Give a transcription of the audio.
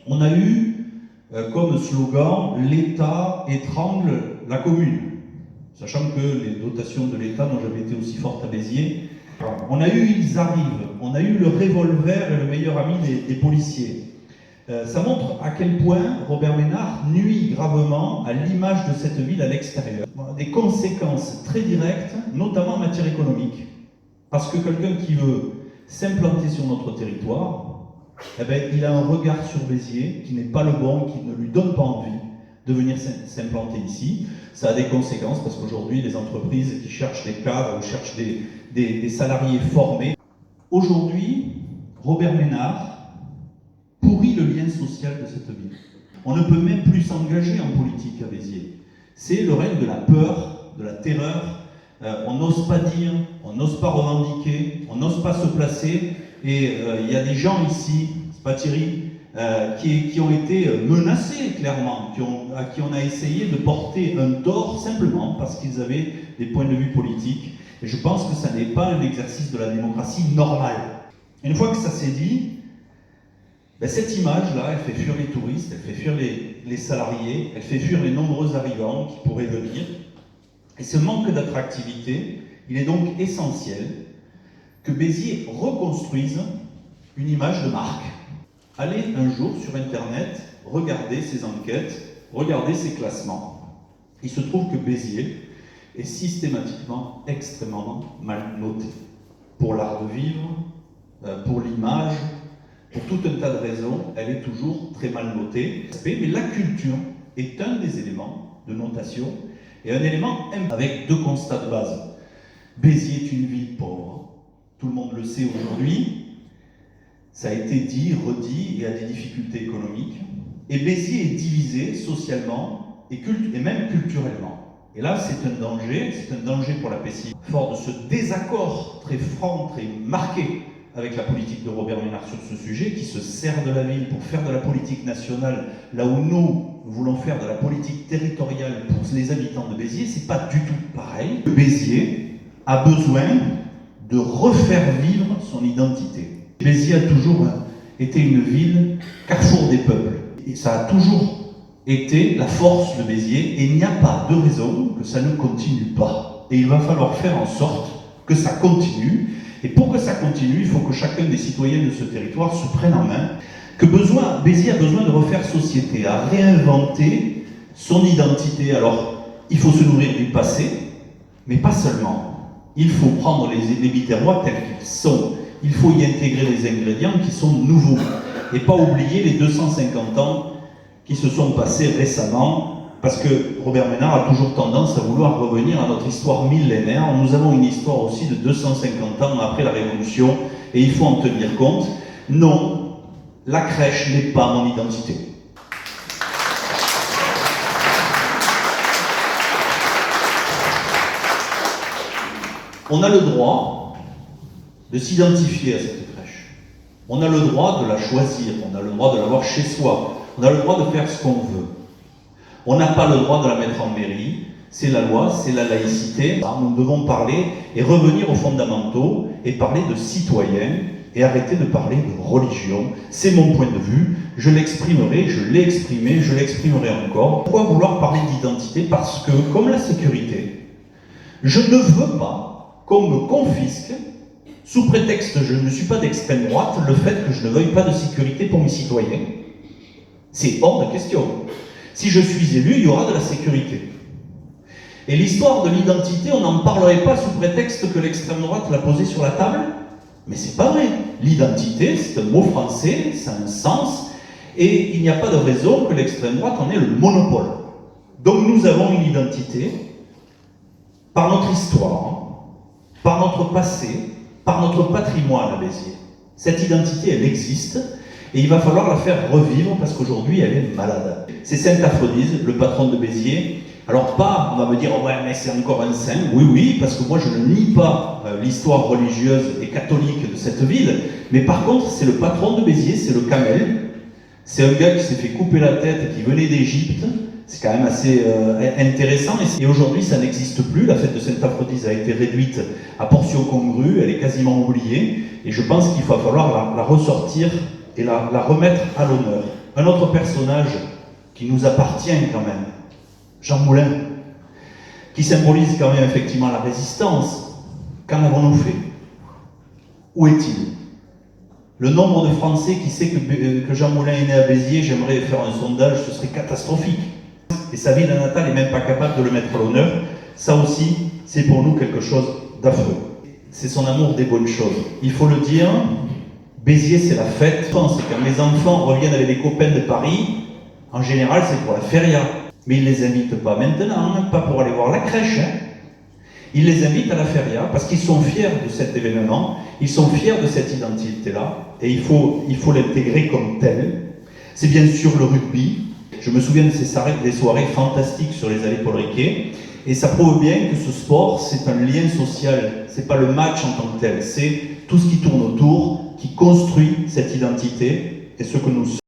On a eu comme slogan « L'État étrangle la commune », sachant que les dotations de l'État n'ont jamais été aussi fortes à Béziers. On a eu « Ils arrivent », on a eu le revolver et le meilleur ami des policiers. Ça montre à quel point Robert Ménard nuit gravement à l'image de cette ville à l'extérieur. Des conséquences très directes, notamment en matière économique. Parce que quelqu'un qui veut s'implanter sur notre territoire, eh ben, il a un regard sur Béziers qui n'est pas le bon, qui ne lui donne pas envie de venir s'implanter ici. Ça a des conséquences parce qu'aujourd'hui, les entreprises qui cherchent des cadres ou cherchent des salariés formés. Aujourd'hui, Robert Ménard pourrit le lien social de cette ville. On ne peut même plus s'engager en politique à Béziers. C'est le règne de la peur, de la terreur. On n'ose pas dire, on n'ose pas revendiquer, on n'ose pas se placer. Et il y a des gens ici, c'est pas Thierry, qui ont été menacés clairement, à qui on a essayé de porter un tort simplement parce qu'ils avaient des points de vue politiques. Et je pense que ça n'est pas un exercice de la démocratie normale. Une fois que ça s'est dit, ben cette image-là, elle fait fuir les touristes, elle fait fuir les salariés, elle fait fuir les nombreux arrivants qui pourraient venir. Et ce manque d'attractivité, il est donc essentiel que Béziers reconstruise une image de marque. Allez un jour sur Internet, regardez ces enquêtes, regardez ces classements. Il se trouve que Béziers est systématiquement extrêmement mal noté. Pour l'art de vivre, pour l'image, pour tout un tas de raisons, elle est toujours très mal notée. Mais la culture est un des éléments de notation et un élément avec deux constats de base. Béziers est une ville pauvre, tout le monde le sait aujourd'hui, ça a été dit, redit, et a des difficultés économiques. Et Béziers est divisé socialement et même culturellement. Et là, c'est un danger pour la PCI. Fort de ce désaccord très franc, très marqué avec la politique de Robert Ménard sur ce sujet, qui se sert de la ville pour faire de la politique nationale, là où nous voulons faire de la politique territoriale pour les habitants de Béziers, c'est pas du tout pareil. Béziers a besoin de refaire vivre son identité. Béziers a toujours été une ville carrefour des peuples. Et ça a toujours été la force de Béziers, et il n'y a pas de raison que ça ne continue pas. Et il va falloir faire en sorte que ça continue. Et pour que ça continue, il faut que chacun des citoyens de ce territoire se prenne en main. Béziers a besoin de refaire société, à réinventer son identité. Alors, il faut se nourrir du passé, mais pas seulement. Il faut prendre les Biterrois tels qu'ils sont. Il faut y intégrer les ingrédients qui sont nouveaux. Et pas oublier les 250 ans qui se sont passés récemment, parce que Robert Ménard a toujours tendance à vouloir revenir à notre histoire millénaire. Nous avons une histoire aussi de 250 ans après la Révolution, et il faut en tenir compte. Non, la crèche n'est pas mon identité. On a le droit de s'identifier à cette crèche. On a le droit de la choisir, on a le droit de l'avoir chez soi, on a le droit de faire ce qu'on veut. On n'a pas le droit de la mettre en mairie, c'est la loi, c'est la laïcité. Nous devons parler et revenir aux fondamentaux et parler de citoyens et arrêter de parler de religion. C'est mon point de vue, je l'exprimerai, je l'ai exprimé, je l'exprimerai encore. Pourquoi vouloir parler d'identité? Parce que, comme la sécurité, je ne veux pas qu'on me confisque, sous prétexte que je ne suis pas d'extrême droite, le fait que je ne veuille pas de sécurité pour mes citoyens. C'est hors de question. Si je suis élu, il y aura de la sécurité. Et l'histoire de l'identité, on n'en parlerait pas sous prétexte que l'extrême droite l'a posée sur la table. Mais c'est pas vrai. L'identité, c'est un mot français, ça a un sens, et il n'y a pas de raison que l'extrême droite en ait le monopole. Donc nous avons une identité par notre histoire, par notre passé, par notre patrimoine à Béziers. Cette identité, elle existe, et il va falloir la faire revivre parce qu'aujourd'hui, elle est malade. C'est Sainte Aphrodise, le patron de Béziers. Alors pas, on va me dire, oh ouais, mais c'est encore un saint. Oui, parce que moi, je ne nie pas l'histoire religieuse et catholique de cette ville, mais par contre, c'est le patron de Béziers, c'est le Camel. C'est un gars qui s'est fait couper la tête et qui venait d'Égypte. C'est quand même assez intéressant. Et aujourd'hui, ça n'existe plus. La fête de Sainte Aphrodise a été réduite à portion congrue. Elle est quasiment oubliée. Et je pense qu'il va falloir la ressortir et la remettre à l'honneur. Un autre personnage qui nous appartient quand même, Jean Moulin, qui symbolise quand même effectivement la résistance. Qu'en avons-nous fait? Où est-il? Le nombre de Français qui sait que Jean Moulin est né à Béziers, j'aimerais faire un sondage, ce serait catastrophique. Et sa ville natale n'est même pas capable de le mettre à l'honneur. Ça aussi, c'est pour nous quelque chose d'affreux. C'est son amour des bonnes choses. Il faut le dire, Béziers c'est la fête. Quand mes enfants reviennent avec des copains de Paris, en général c'est pour la feria. Mais ils ne les invitent pas maintenant, hein, pas pour aller voir la crèche. Hein. Ils les invitent à la feria parce qu'ils sont fiers de cet événement, ils sont fiers de cette identité-là, et il faut l'intégrer comme tel. C'est bien sûr le rugby. Je me souviens de des soirées fantastiques sur les allées Paul Riquet, et ça prouve bien que ce sport, c'est un lien social. C'est pas le match en tant que tel, c'est tout ce qui tourne autour, qui construit cette identité et ce que nous sommes.